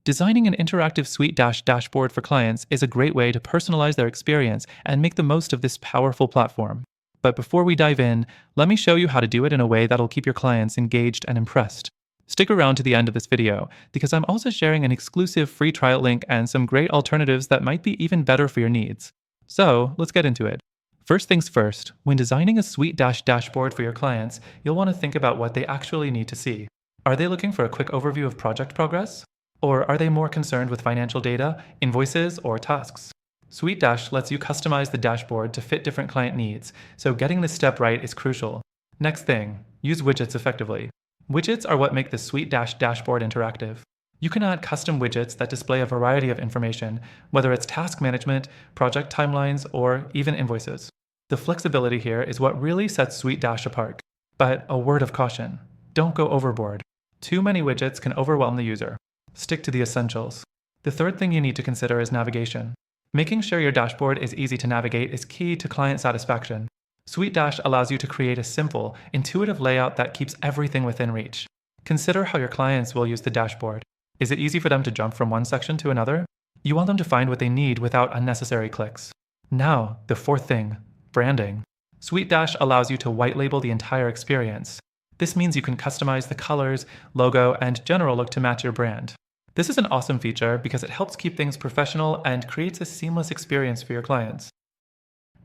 Designing an interactive SuiteDash dashboard for clients is a great way to personalize their experience and make the most of this powerful platform. But before we dive in, let me show you how to do it in a way that'll keep your clients engaged and impressed. Stick around to the end of this video, because I'm also sharing an exclusive free trial link and some great alternatives that might be even better for your needs. So, let's get into it. First things first, when designing a SuiteDash dashboard for your clients, you'll want to think about what they actually need to see. Are they looking for a quick overview of project progress? Or are they more concerned with financial data, invoices, or tasks? SuiteDash lets you customize the dashboard to fit different client needs, so getting this step right is crucial. Next thing, use widgets effectively. Widgets are what make the SuiteDash dashboard interactive. You can add custom widgets that display a variety of information, whether it's task management, project timelines, or even invoices. The flexibility here is what really sets SuiteDash apart. But a word of caution, don't go overboard. Too many widgets can overwhelm the user. Stick to the essentials. The third thing you need to consider is navigation. Making sure your dashboard is easy to navigate is key to client satisfaction. SuiteDash allows you to create a simple, intuitive layout that keeps everything within reach. Consider how your clients will use the dashboard. Is it easy for them to jump from one section to another? You want them to find what they need without unnecessary clicks. Now, the fourth thing, branding. SuiteDash allows you to white label the entire experience. This means you can customize the colors, logo, and general look to match your brand. This is an awesome feature because it helps keep things professional and creates a seamless experience for your clients.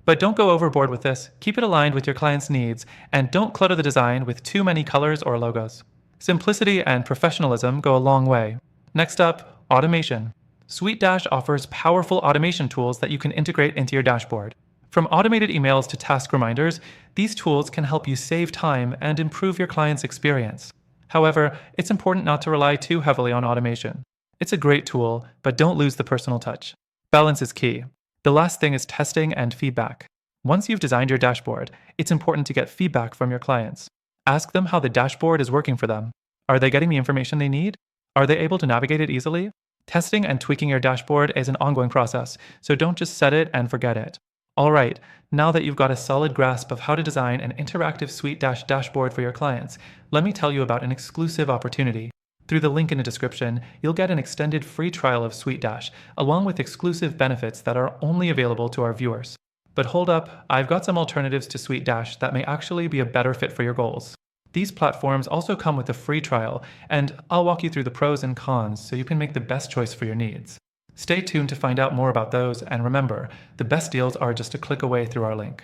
But don't go overboard with this, keep it aligned with your clients' needs, and don't clutter the design with too many colors or logos. Simplicity and professionalism go a long way. Next up, automation. SuiteDash offers powerful automation tools that you can integrate into your dashboard. From automated emails to task reminders, these tools can help you save time and improve your client's experience. However, it's important not to rely too heavily on automation. It's a great tool, but don't lose the personal touch. Balance is key. The last thing is testing and feedback. Once you've designed your dashboard, it's important to get feedback from your clients. Ask them how the dashboard is working for them. Are they getting the information they need? Are they able to navigate it easily? Testing and tweaking your dashboard is an ongoing process, so don't just set it and forget it. Alright, now that you've got a solid grasp of how to design an interactive SuiteDash dashboard for your clients, let me tell you about an exclusive opportunity. Through the link in the description, you'll get an extended free trial of SuiteDash, along with exclusive benefits that are only available to our viewers. But hold up, I've got some alternatives to SuiteDash that may actually be a better fit for your goals. These platforms also come with a free trial, and I'll walk you through the pros and cons so you can make the best choice for your needs. Stay tuned to find out more about those, and remember, the best deals are just a click away through our link.